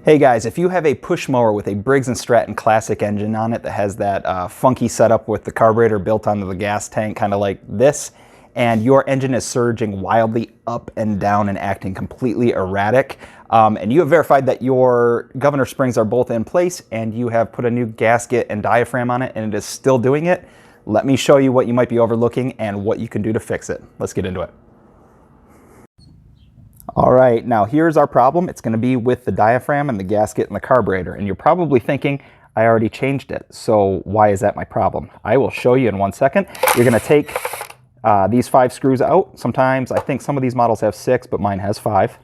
Hey guys, if you have a push mower with a Briggs & Stratton classic engine on it that has that funky setup with the carburetor built onto the gas tank, kind of like this, and your engine is surging wildly up and down and acting completely erratic, and you have verified that your governor springs are both in place and you have put a new gasket and diaphragm on it and it is still doing it, let me show you what you might be overlooking and what you can do to fix it. Let's get into it. All right, now here's our problem. It's going to be with the diaphragm and the gasket and the carburetor. And you're probably thinking, I already changed it, so why is that my problem? I will show you in 1 second. You're going to take these 5 screws out. Sometimes, I think some of these models have 6, but mine has 5.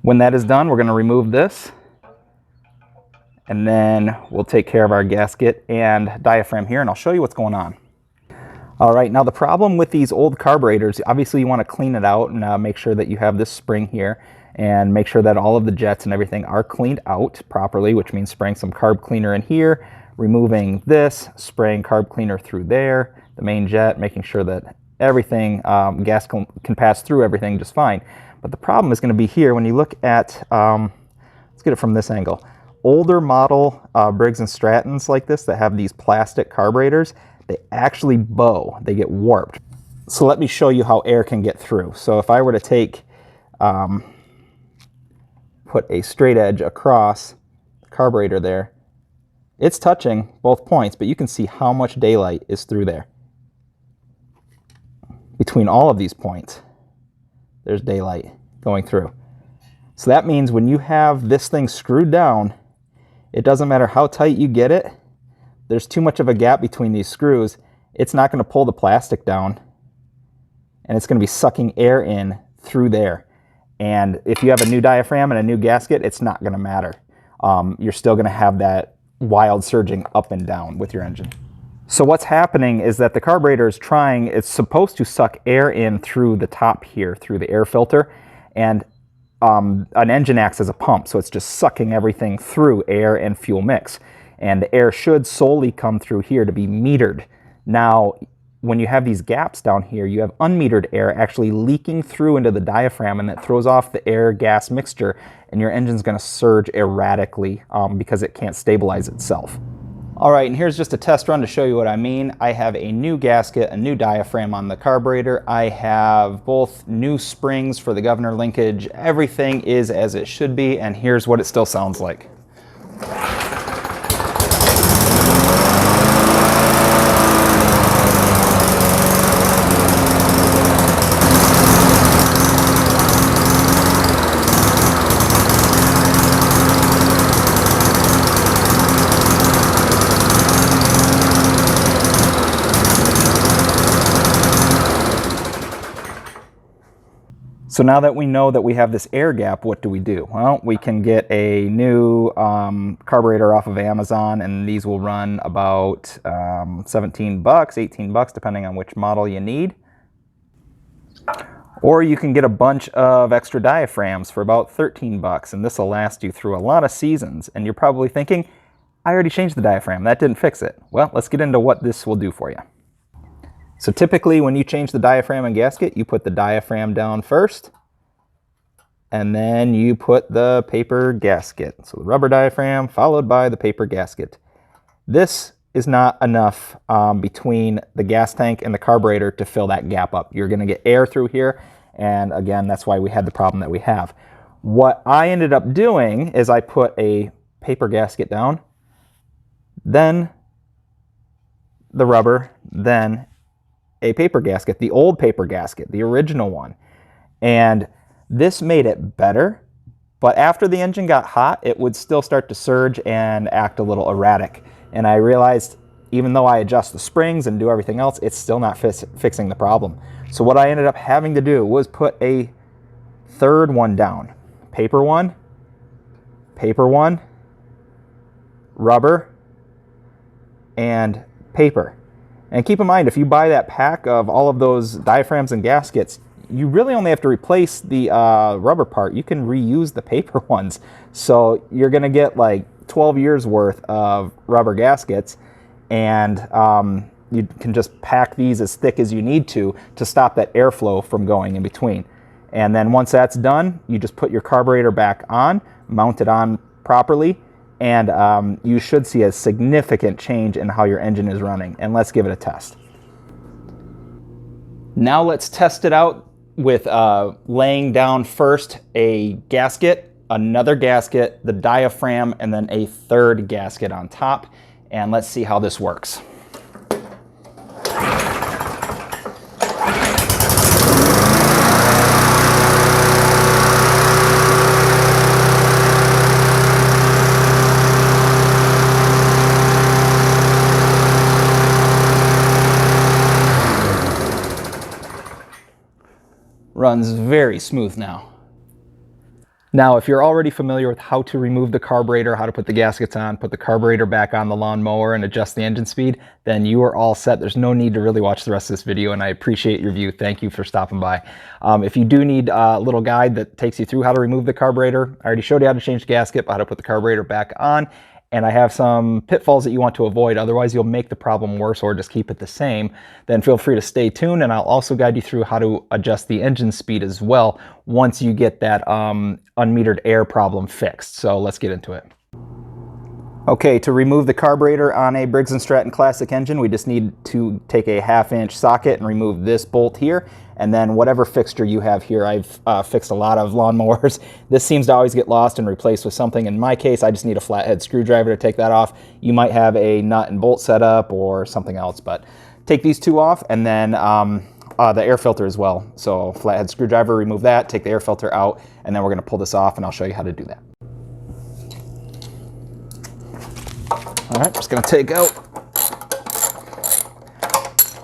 When that is done, we're going to remove this. And then we'll take care of our gasket and diaphragm here, and I'll show you what's going on. All right, now the problem with these old carburetors, obviously you want to clean it out and make sure that you have this spring here and make sure that all of the jets and everything are cleaned out properly, which means spraying some carb cleaner in here, removing this, spraying carb cleaner through there, the main jet, making sure that everything, gas can pass through everything just fine. But the problem is going to be here when you look at, let's get it from this angle, older model Briggs & Strattons like this that have these plastic carburetors, they actually bow, they get warped. So let me show you how air can get through. So if I were to take, put a straight edge across the carburetor there, it's touching both points, but you can see how much daylight is through there. Between all of these points, there's daylight going through. So that means when you have this thing screwed down, it doesn't matter how tight you get it, there's too much of a gap between these screws, it's not going to pull the plastic down and it's going to be sucking air in through there. And if you have a new diaphragm and a new gasket, it's not going to matter. You're still going to have that wild surging up and down with your engine. So what's happening is that the carburetor is trying, it's supposed to suck air in through the top here, through the air filter, and an engine acts as a pump, so it's just sucking everything through air and fuel mix. And the air should solely come through here to be metered. Now, when you have these gaps down here, you have unmetered air actually leaking through into the diaphragm, and that throws off the air-gas mixture, and your engine's going to surge erratically because it can't stabilize itself. All right, and here's just a test run to show you what I mean. I have a new gasket, a new diaphragm on the carburetor. I have both new springs for the governor linkage. Everything is as it should be, and here's what it still sounds like. So now that we know that we have this air gap, what do we do? Well, we can get a new carburetor off of Amazon, and these will run about 17 bucks, 18 bucks, depending on which model you need. Or you can get a bunch of extra diaphragms for about 13 bucks, and this will last you through a lot of seasons. And you're probably thinking, I already changed the diaphragm, that didn't fix it. Well, let's get into what this will do for you. So typically when you change the diaphragm and gasket, you put the diaphragm down first, and then you put the paper gasket. So the rubber diaphragm followed by the paper gasket. This is not enough between the gas tank and the carburetor to fill that gap up. You're going to get air through here, and again, that's why we had the problem that we have. What I ended up doing is I put a paper gasket down, then the rubber, then a paper gasket, the old paper gasket, the original one. And this made it better, but after the engine got hot, it would still start to surge and act a little erratic. And I realized, even though I adjust the springs and do everything else, it's still not fixing the problem. So what I ended up having to do was put a third one down. Paper one, rubber, and paper. And keep in mind, if you buy that pack of all of those diaphragms and gaskets, you really only have to replace the rubber part. You can reuse the paper ones. So you're going to get like 12 years worth of rubber gaskets, and you can just pack these as thick as you need to stop that airflow from going in between. And then once that's done, you just put your carburetor back on, mount it on properly, and you should see a significant change in how your engine is running. And let's give it a test. Now let's test it out with laying down first a gasket, another gasket, the diaphragm, and then a third gasket on top. And let's see how this works. Runs very smooth now. Now, if you're already familiar with how to remove the carburetor, how to put the gaskets on, put the carburetor back on the lawnmower and adjust the engine speed, then you are all set. There's no need to really watch the rest of this video, and I appreciate your view. Thank you for stopping by. If you do need a little guide that takes you through how to remove the carburetor, I already showed you how to change the gasket, but how to put the carburetor back on. And I have some pitfalls that you want to avoid, otherwise you'll make the problem worse or just keep it the same, then feel free to stay tuned, and I'll also guide you through how to adjust the engine speed as well once you get that unmetered air problem fixed. So let's get into it. Okay, to remove the carburetor on a Briggs & Stratton Classic engine, we just need to take a 1/2-inch socket and remove this bolt here, and then whatever fixture you have here. I've fixed a lot of lawnmowers. This seems to always get lost and replaced with something. In my case, I just need a flathead screwdriver to take that off. You might have a nut and bolt setup or something else, but take these two off, and then the air filter as well. So flathead screwdriver, remove that, take the air filter out, and then we're gonna pull this off, and I'll show you how to do that. All right, just gonna take out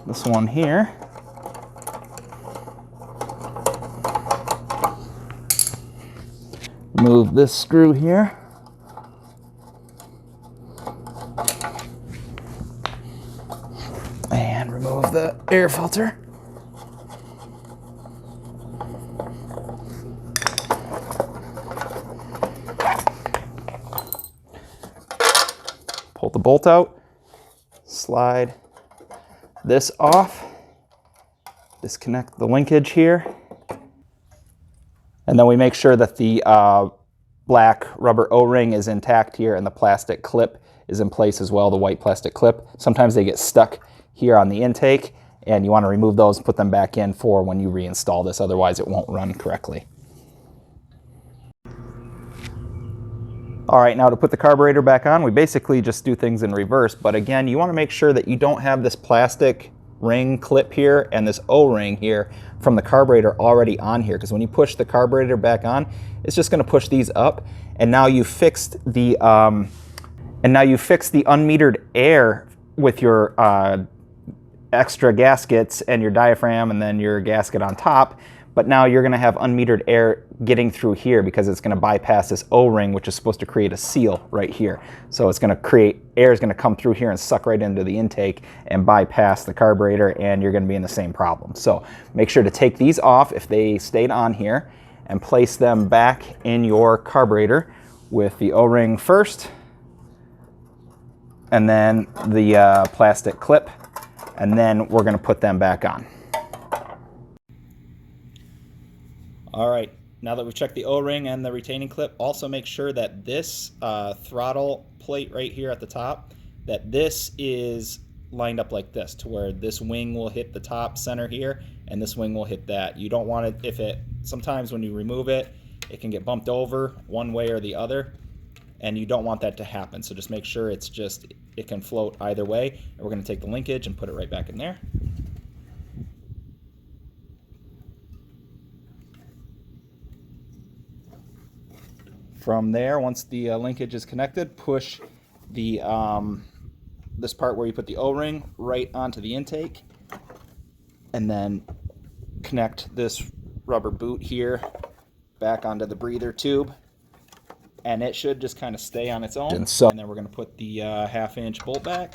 this one here. Remove this screw here. And remove the air filter. Pull the bolt out, slide this off, disconnect the linkage here, and then we make sure that the black rubber O-ring is intact here and the plastic clip is in place as well, the white plastic clip. Sometimes they get stuck here on the intake, and you want to remove those and put them back in for when you reinstall this, otherwise it won't run correctly. All right, now to put the carburetor back on, we basically just do things in reverse, but again, you want to make sure that you don't have this plastic ring clip here and this O-ring here from the carburetor already on here, because when you push the carburetor back on, it's just going to push these up, and now you fixed the unmetered air with your extra gaskets and your diaphragm and then your gasket on top. But now you're going to have unmetered air getting through here because it's going to bypass this O-ring, which is supposed to create a seal right here. So it's going to create, air is going to come through here and suck right into the intake and bypass the carburetor, and you're going to be in the same problem. So make sure to take these off if they stayed on here and place them back in your carburetor with the O-ring first, and then the plastic clip, and then we're going to put them back on. All right, now that we've checked the O-ring and the retaining clip, also make sure that this throttle plate right here at the top, that this is lined up like this, to where this wing will hit the top center here and this wing will hit that. You don't want it, sometimes when you remove it, it can get bumped over one way or the other, and you don't want that to happen. So just make sure it can float either way. And we're gonna take the linkage and put it right back in there. From there, once the linkage is connected, push the this part where you put the O-ring right onto the intake, and then connect this rubber boot here back onto the breather tube, and it should just kind of stay on its own. And then we're going to put the 1/2-inch bolt back.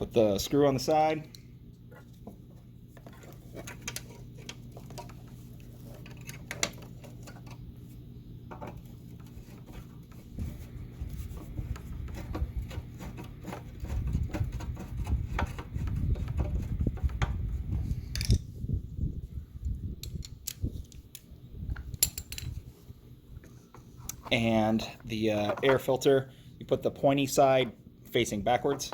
Put the screw on the side. And the air filter, you put the pointy side facing backwards.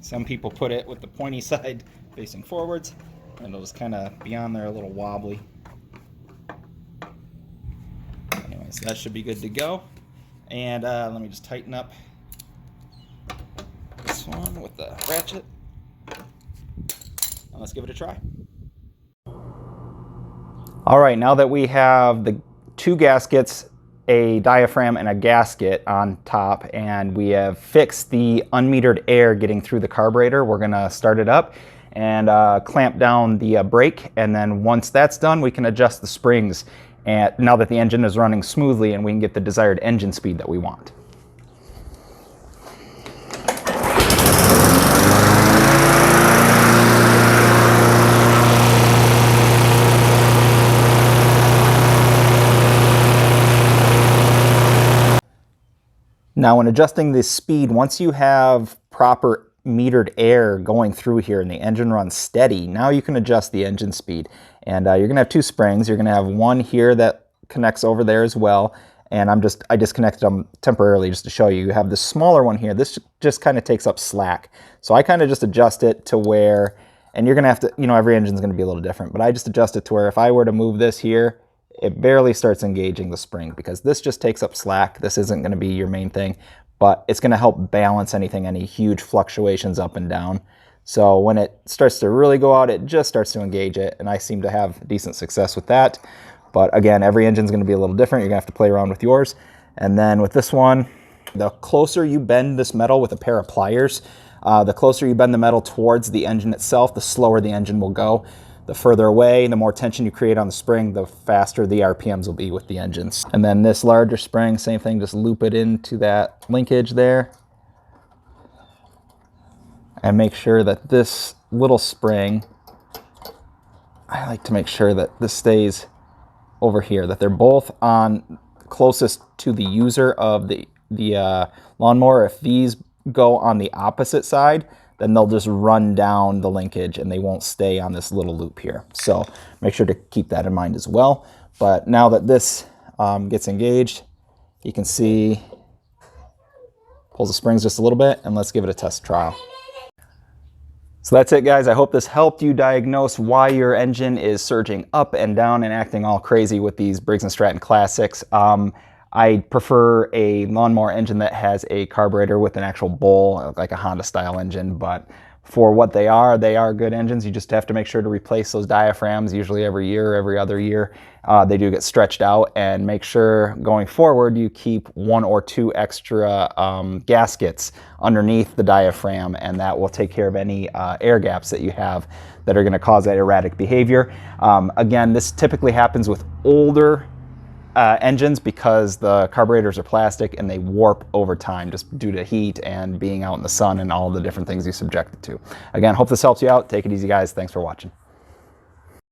Some people put it with the pointy side facing forwards, and it'll just kind of be on there a little wobbly. Anyways, that should be good to go. And let me just tighten up this one with the ratchet. And let's give it a try. All right, now that we have the two gaskets, a diaphragm and a gasket on top, and we have fixed the unmetered air getting through the carburetor, we're gonna start it up and clamp down the brake. And then once that's done, we can adjust the springs, and now that the engine is running smoothly, and we can get the desired engine speed that we want. Now, when adjusting this speed, once you have proper metered air going through here and the engine runs steady, now you can adjust the engine speed. And you're gonna have two springs. You're gonna have one here that connects over there as well. And I disconnected them temporarily just to show you. You have the smaller one here. This just kind of takes up slack. So I kind of just adjust it to where, and you're gonna have to, you know, every engine's gonna be a little different, but I just adjust it to where if I were to move this here, it barely starts engaging the spring, because this just takes up slack. This isn't going to be your main thing, but it's going to help balance any huge fluctuations up and down. So when it starts to really go out, it just starts to engage it, and I seem to have decent success with that. But again, every engine's going to be a little different. You're going to have to play around with yours. And then with this one, the closer you bend this metal with a pair of pliers, the closer you bend the metal towards the engine itself, the slower the engine will go. The further away, the more tension you create on the spring, the faster the RPMs will be with the engines. And then this larger spring, same thing, just loop it into that linkage there. And make sure that this little spring, I like to make sure that this stays over here, that they're both on closest to the user of the lawnmower. If these go on the opposite side, then they'll just run down the linkage and they won't stay on this little loop here. So make sure to keep that in mind as well. But now that this gets engaged, you can see, pulls the springs just a little bit, and let's give it a test trial. So that's it, guys. I hope this helped you diagnose why your engine is surging up and down and acting all crazy with these Briggs & Stratton Classics. I prefer a lawnmower engine that has a carburetor with an actual bowl, like a Honda style engine, but for what they are good engines. You just have to make sure to replace those diaphragms usually every year or every other year. They do get stretched out, and make sure going forward you keep 1 or 2 extra gaskets underneath the diaphragm, and that will take care of any air gaps that you have that are going to cause that erratic behavior. Again, this typically happens with older engines because the carburetors are plastic and they warp over time just due to heat and being out in the sun and all the different things you subject it to. Again, hope this helps you out. Take it easy, guys. Thanks for watching.